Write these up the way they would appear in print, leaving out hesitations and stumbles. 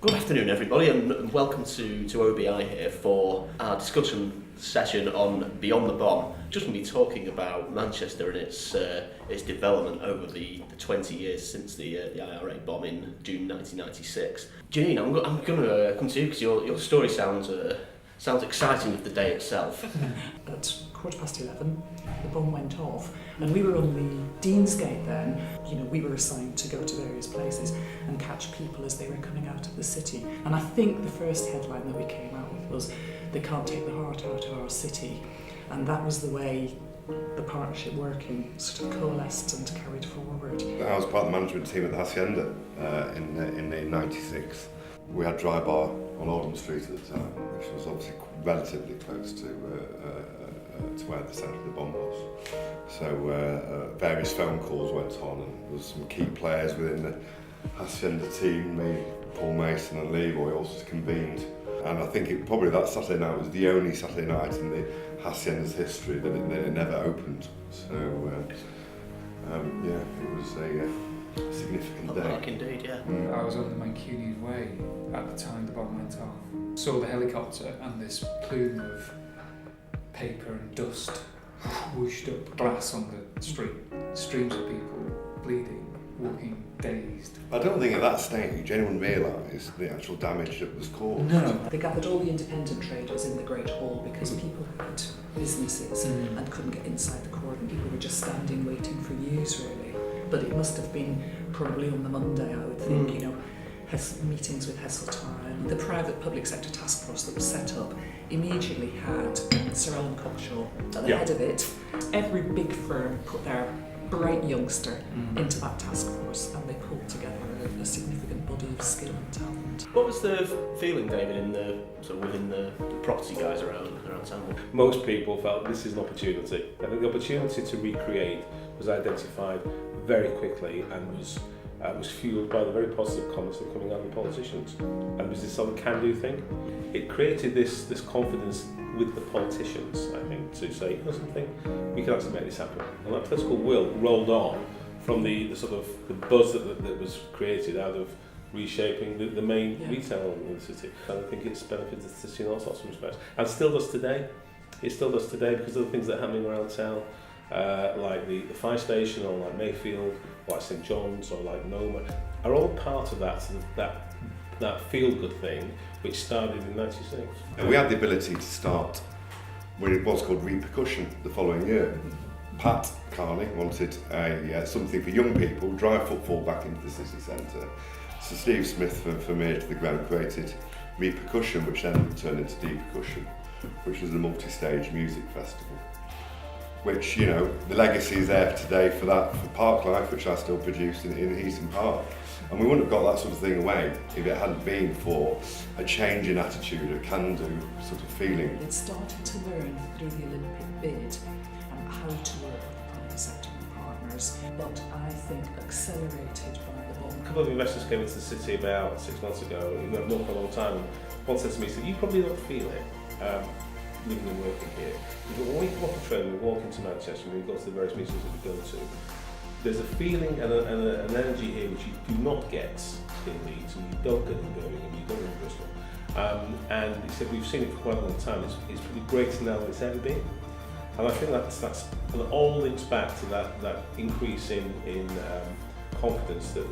Good afternoon everybody and welcome to OBI here for our discussion session on Beyond the Bomb. Just going to be talking about Manchester and its development over the 20 years since the IRA bomb in June 1996. Janine, I'm going to come to you because your story sounds exciting of the day itself. At 11:15, the bomb went off, and we were on the Deansgate then. We were assigned to go to various places and catch people as they were coming out of the city. And I think the first headline that we came out with was, "They can't take the heart out of our city." And that was the way the partnership working sort of coalesced and carried forward. I was part of the management team at the Hacienda in '96. We had dry bar on Oldham Street at the time, which was obviously relatively close to where the centre of the bomb was. So various phone calls went on, and there was some key players within the Hacienda team, me, Paul Mason and Leroy, also convened. And I think probably that Saturday night was the only Saturday night in the Hacienda's history that it never opened. So it was a significant day. Like indeed, yeah. I was on the Mancunian Way at the time the bomb went off. Saw the helicopter and this plume of paper and dust whooshed up glass on the street. Streams of people bleeding, walking dazed. I don't think at that stage anyone realised the actual damage that was caused. No. They gathered all the independent traders in the Great Hall because people had businesses and couldn't get inside the cordon. People were just standing waiting for news, really. But it must have been probably on the Monday, I would think, meetings with Heseltine. The private public sector task force that was set up immediately had Sir Alan Cockshaw at the head of it. Every big firm put their bright youngster into that task force, and they pulled together a significant body of skill and talent. What was the feeling, David, within the property guys around town? Most people felt this is an opportunity. I think the opportunity to recreate was identified very quickly and was fueled by the very positive comments that were coming out of the politicians. And it was this sort of can-do thing. It created this confidence with the politicians, I think, to say, you know something, we can actually make this happen. And that political will rolled on from the sort of the buzz that was created out of reshaping the main retail in the city. And I think it's benefited the city in all sorts of respects. And still does today. It still does today because of the things that are happening around town, like the fire station, or like Mayfield, or like St John's, or like Noma, are all part of that feel-good thing which started in '96. And we had the ability to start what was called repercussion the following year. Pat Carney wanted something for young people, drive footfall back into the city centre. So Steve Smith from Ear to the Ground created Repercussion, which then turned into Depercussion, which was a multi-stage music festival. Which, the legacy is there today for Parklife, which I still produce in Easton Park. And we wouldn't have got that sort of thing away if it hadn't been for a change in attitude, a can-do sort of feeling. It started to learn through the Olympic bid how to work with the private sector and partners, but I think accelerated by the bomb. A couple of investors came into the city about 6 months ago, who have known for a long time, and one said to me, you probably don't feel it. Living and working here. But when we come off the train, we walk into Manchester, we go to the various meetings that we go to, there's a feeling and an energy here which you do not get in Leeds, and you don't get in Birmingham, you don't get in Bristol. And he said, we've seen it for quite a long time, it's pretty greater now than it's ever been. And I think that's and it all links back to that increase in confidence that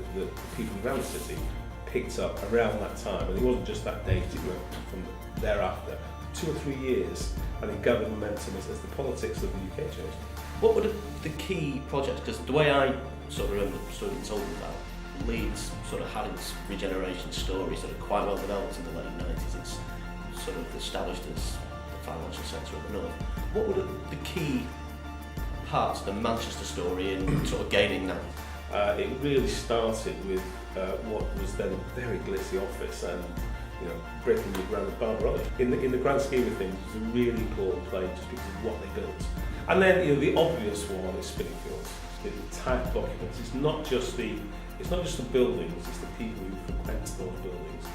people around the city picked up around that time. And it wasn't just that date, it went from thereafter. 2 or 3 years, and it gathered momentum as the politics of the UK changed. What were the key projects? Because the way I sort of remember being told about Leeds sort of had its regeneration story sort of quite well developed in the late 90s. It's sort of established as the financial centre of the north. What were the key parts of the Manchester story in sort of gaining that? It really started with what was then a very glitzy office and breaking new ground with Barbarella. In the grand scheme of things, it was a really important play just because of what they built. And then the obvious one is Spinningfields. The type of documents. It's not just the buildings, it's the people who frequent those buildings.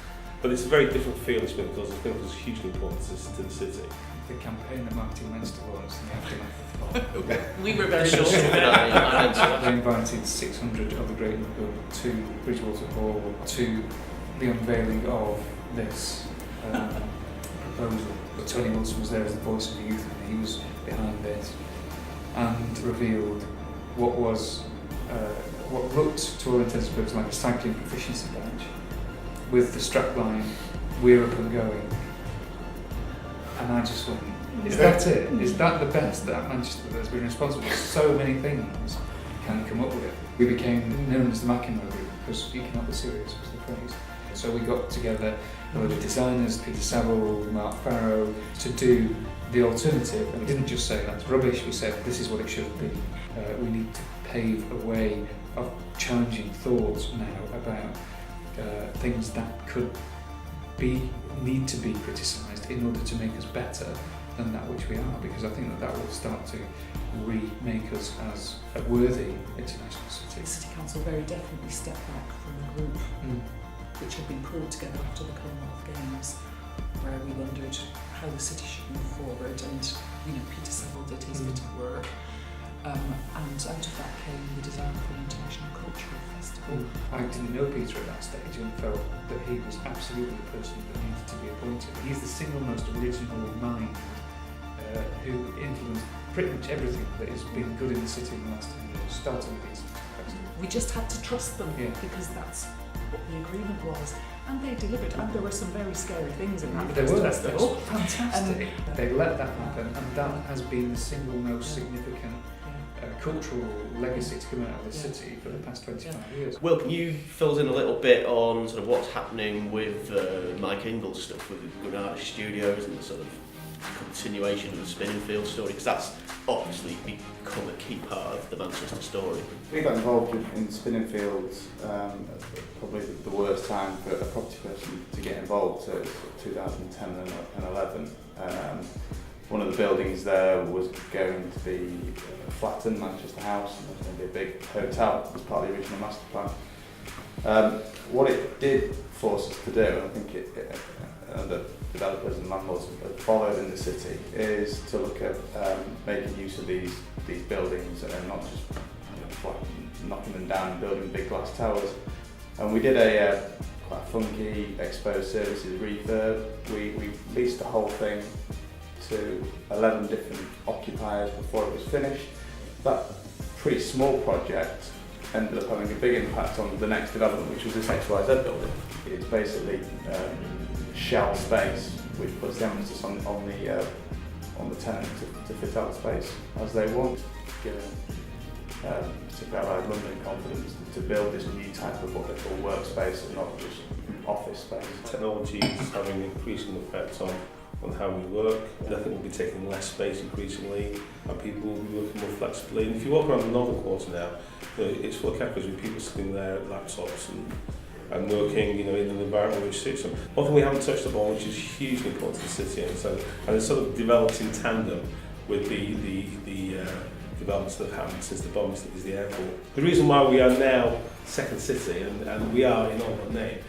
But it's a very different feel in Spinningfields. Spinningfields is hugely important to the city. The campaign that Martin Leinster launched in the aftermath of the bomb. We were very short of it. They invited 600 of the Great Liverpool to Bridgewater Hall to the unveiling of this proposal. But Tony Wilson was there as the voice of the youth, and he was behind this and revealed what was what looked to all intents and purposes like a cycling proficiency badge with the strapline "We're up and going." And I just went, is that it? Is that the best that Manchester that's been responsible for so many things can come up with? We became known as the McEnroe Group because you cannot be serious was the phrase. So we got together a load of designers, Peter Saville, Mark Farrow, to do the alternative. And we didn't just say that's rubbish, we said this is what it should be. We need to pave a way of challenging thoughts now about things that could need to be criticised in order to make us better than that which we are, because I think that will start to remake us as a worthy international city. The City Council very definitely stepped back from the group which had been pulled together after the Commonwealth Games, where we wondered how the city should move forward, and Peter Saville did his bit of work, and out of that came the design for an international cultural festival. I didn't know Peter at that stage and felt that he was absolutely the person that needed to be appointed. He's the single most original mind who influenced pretty much everything that has been good in the city in the last 10 years, starting with these festivals. We just had to trust them, Yeah. because that's what the agreement was, and they delivered. And there were some very scary things in that There were, festival. fantastic. They let that happen, and that has been the single most significant cultural legacy to come out of the city for the past 25 years. Will, can you fill us in a little bit on sort of what's happening with Mike Ingall's stuff with the Granada Studios and the sort of continuation of the Spinning Field story, because that's obviously become a key part of the Manchester story. We got involved in Spinning Fields probably the worst time for a property person to get involved, so it was 2010 and 11. One of the buildings there was going to be flattened, Manchester House, and there was going to be a big hotel as part of the original master plan. What it did force us to do, and I think and the developers and landlords have followed in the city, is to look at making use of these buildings and not just knocking them down and building big glass towers. And we did a quite funky exposed services refurb. We leased the whole thing to 11 different occupiers before it was finished. That pretty small project ended up having a big impact on the next development, which was this XYZ building. It's basically shell space, which puts the emphasis on the tenant to fit out the space as they want. Given particularly London confidence to build this new type of what they call workspace and not just office space. Technology is having an increasing effect on how we work. I think we'll be taking less space increasingly, and people will be working more flexibly. And if you walk around the Northern Quarter now, it's full of cafes with people sitting there at laptops and working, in an environment which suits them. One thing we haven't touched upon, which is hugely important to the city, and it's sort of developed in tandem with the developments that have happened since the bombs, is the airport. The reason why we are now second city, and we are in all name,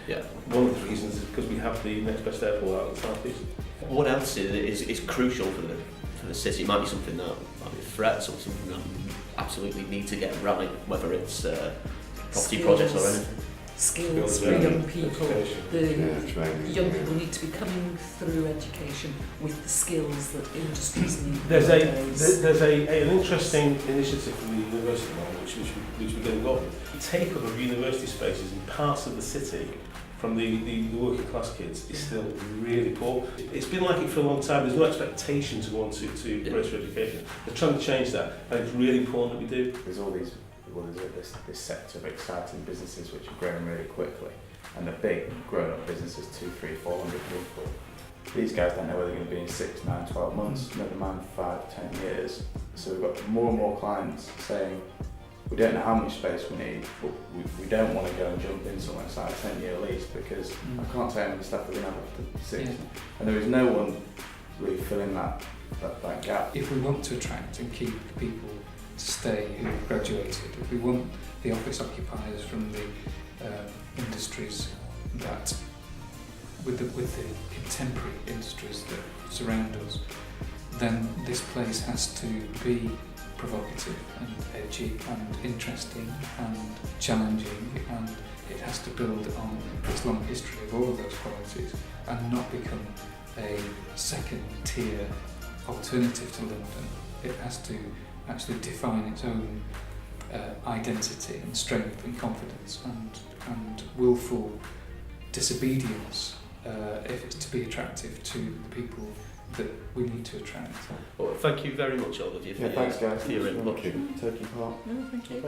one of the reasons is because we have the next best airport out in the south east. What else is crucial for the city? It might be something that might be threats or something that we absolutely need to get right, whether it's property projects or anything. Skills for young people. Training. Young people need to be coming through education with the skills that industries need. There's nowadays. an interesting initiative from the university now, which we get involved with. The take up of university spaces in parts of the city from the working class kids is still really poor. It's been like it for a long time. There's no expectation to go on to greater education. They're trying to change that, and it's really important that we do. There's all these, there's this sector of exciting businesses which are growing really quickly, and the big grown-up businesses, 200, 300, 400 people. These guys don't know where they're going to be in 6, 9, 12 months, never mind 5, 10 years. So we've got more and more clients saying, we don't know how much space we need, but we don't want to go and jump in somewhere inside a 10-year lease because I can't tell how many staff we're going to have after 6. And there is no one really filling that gap. If we want to attract and keep people to stay who have graduated, if we want the office occupiers from the industries that, with the contemporary industries that surround us, then this place has to be provocative and edgy and interesting and challenging, and it has to build on its long history of all of those qualities and not become a second-tier alternative to London. It has to actually define its own identity and strength and confidence and willful disobedience if it's to be attractive to the people that we need to attract. Well, thank you very much, all of you, for Yeah, thanks guys. for your input. Taking part. No, thank you.